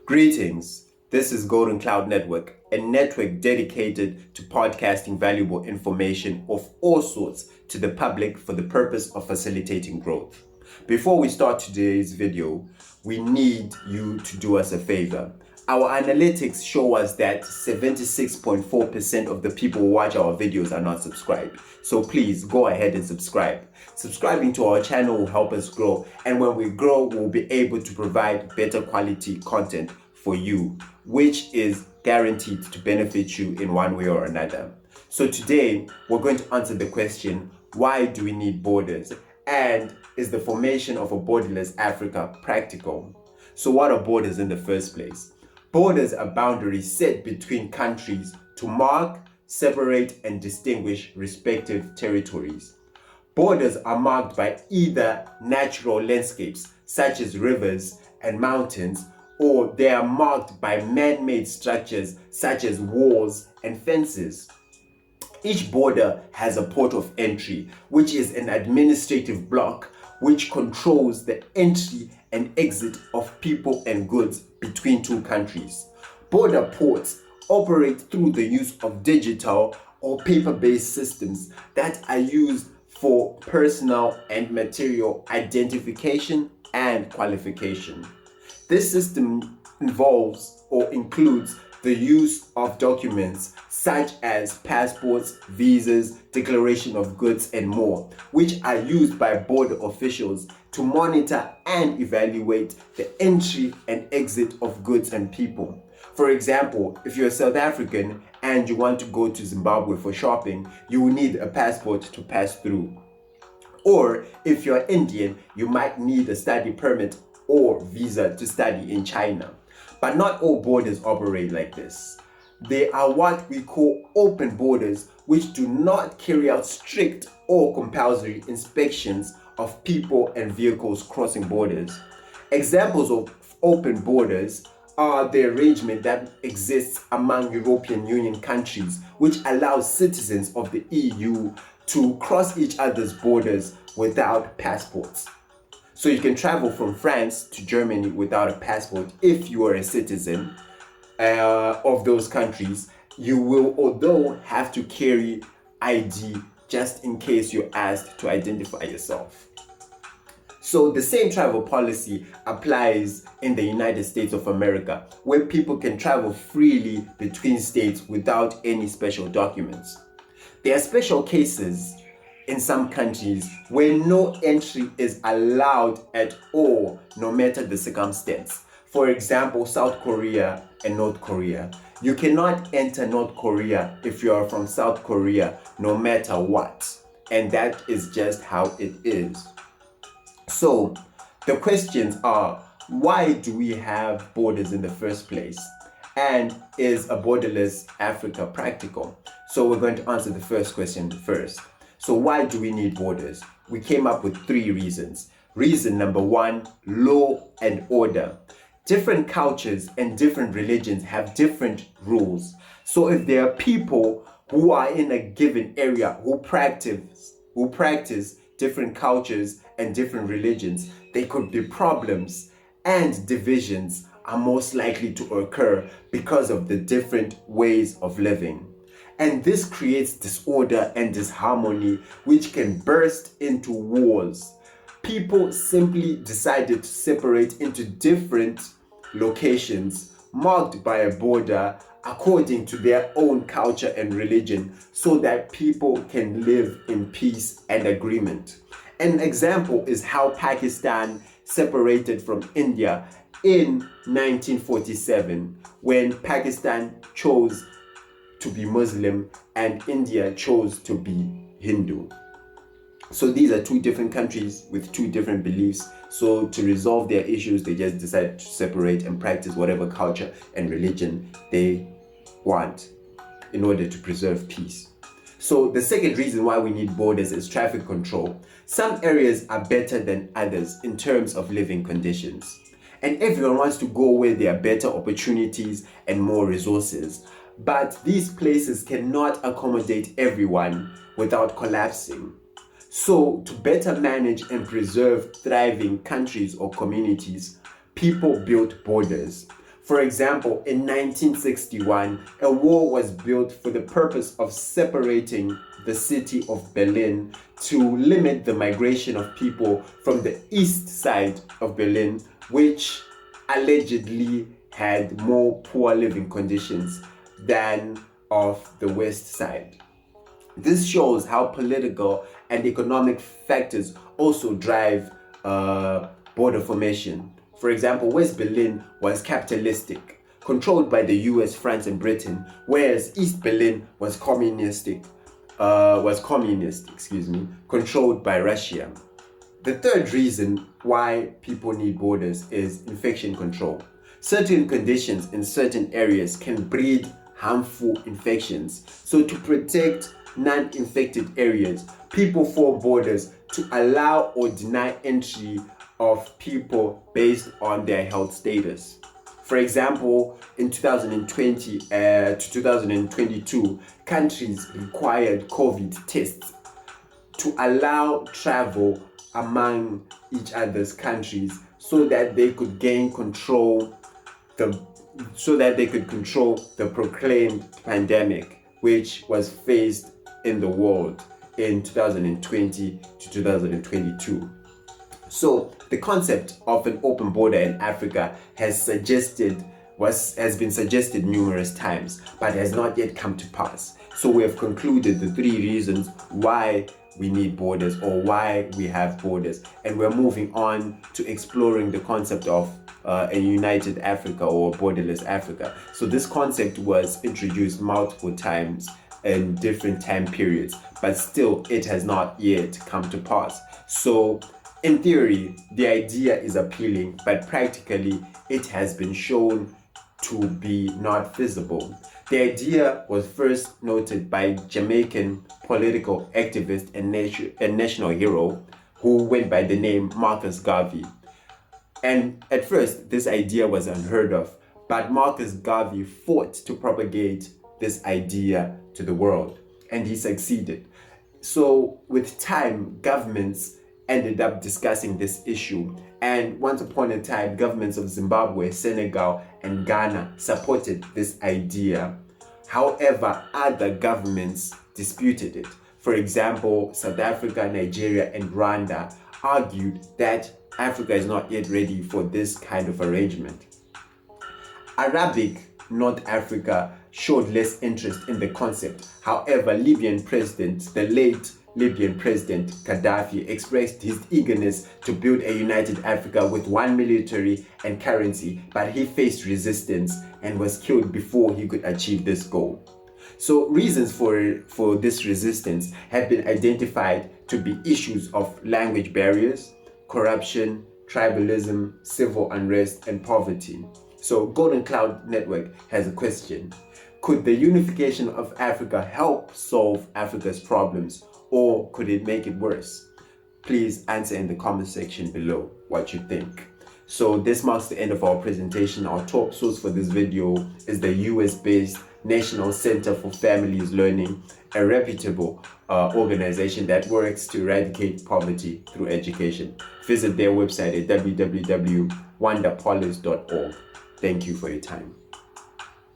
Greetings. This is Golden Cloud Network, a network dedicated to podcasting valuable information of all sorts to the public for the purpose of facilitating growth. Before we start today's video, we need you to do us a favor. Our analytics show us that 76.4% of the people who watch our videos are not subscribed. So please go ahead and subscribe. Subscribing to our channel will help us grow, and when we grow, we'll be able to provide better quality content for you, which is guaranteed to benefit you in one way or another. So today, we're going to answer the question, why do we need borders? And is the formation of a borderless Africa practical? So what are borders in the first place? Borders are boundaries set between countries to mark, separate, and distinguish respective territories. Borders are marked by either natural landscapes, such as rivers and mountains, or they are marked by man-made structures, such as walls and fences. Each border has a port of entry, which is an administrative block which controls the entry and exit of people and goods between two countries. Border ports operate through the use of digital or paper-based systems that are used for personal and material identification and qualification. This system involves or includes the use of documents such as passports, visas, declaration of goods, and more, which are used by border officials to monitor and evaluate the entry and exit of goods and people. For example, if you're South African and you want to go to Zimbabwe for shopping, you will need a passport to pass through. Or if you're Indian, you might need a study permit or visa to study in China. But not all borders operate like this. They are what we call open borders, which do not carry out strict or compulsory inspections of people and vehicles crossing borders. Examples of open borders are the arrangement that exists among European Union countries, which allows citizens of the EU to cross each other's borders without passports. So you can travel from France to Germany without a passport if you are a citizen of those countries. You will, although, have to carry ID just in case you're asked to identify yourself. So the same travel policy applies in the United States of America, where people can travel freely between states without any special documents. There are special cases in some countries where no entry is allowed at all, no matter the circumstance. For example, South Korea and North Korea. You cannot enter North Korea if you are from South Korea, no matter what. And that is just how it is. So the questions are, why do we have borders in the first place? And is a borderless Africa practical? So we're going to answer the first question first. So why do we need borders? We came up with 3 reasons. Reason number 1, law and order. Different cultures and different religions have different rules. So if there are people who are in a given area who practice different cultures and different religions, there could be problems, and divisions are most likely to occur because of the different ways of living. And this creates disorder and disharmony, which can burst into wars. People simply decided to separate into different locations marked by a border according to their own culture and religion, so that people can live in peace and agreement. An example is how Pakistan separated from India in 1947, when Pakistan chose to be Muslim and India chose to be Hindu. So these are 2 different countries with 2 different beliefs. So to resolve their issues, they just decide to separate and practice whatever culture and religion they want in order to preserve peace. So the second reason why we need borders is traffic control. Some areas are better than others in terms of living conditions, and everyone wants to go where there are better opportunities and more resources. But these places cannot accommodate everyone without collapsing. So to better manage and preserve thriving countries or communities, people built borders. For example, in 1961, a wall was built for the purpose of separating the city of Berlin to limit the migration of people from the east side of Berlin, which allegedly had more poor living conditions than of the west side. This shows how political and economic factors also drive border formation. For example, West Berlin was capitalistic, controlled by the US, France, and Britain, whereas East Berlin was communist, controlled by Russia. The third reason why people need borders is infection control. Certain conditions in certain areas can breed harmful infections. So to protect non-infected areas, people form borders to allow or deny entry of people based on their health status. For example, in 2020 to 2022, countries required COVID tests to allow travel among each other's countries so that they could control the proclaimed pandemic which was faced in the world in 2020 to 2022. So the concept of an open border in Africa has been suggested numerous times, but has not yet come to pass. So we have concluded the 3 reasons why we need borders or why we have borders, and we're moving on to exploring the concept of a united Africa or borderless Africa. So this concept was introduced multiple times in different time periods, but still it has not yet come to pass. So in theory, the idea is appealing, but practically it has been shown to be not feasible. The idea was first noted by Jamaican political activist and national hero who went by the name Marcus Garvey. And at first, this idea was unheard of, but Marcus Garvey fought to propagate this idea to the world, and he succeeded. So with time, governments ended up discussing this issue, and once upon a time, governments of Zimbabwe, Senegal, and Ghana supported this idea. However, other governments disputed it. For example, South Africa, Nigeria, and Rwanda argued that Africa is not yet ready for this kind of arrangement. Arabic North Africa showed less interest in the concept. However, the late Libyan President Gaddafi expressed his eagerness to build a united Africa with one military and currency, but he faced resistance and was killed before he could achieve this goal. So reasons for this resistance have been identified to be issues of language barriers, corruption, tribalism, civil unrest, and poverty. So Golden Cloud Network has a question. Could the unification of Africa help solve Africa's problems, or could it make it worse? Please answer in the comment section below what you think. So this marks the end of our presentation. Our top source for this video is the US-based National Center for Families Learning, a reputable organization that works to eradicate poverty through education. Visit their website at www.wandapolis.org. Thank you for your time.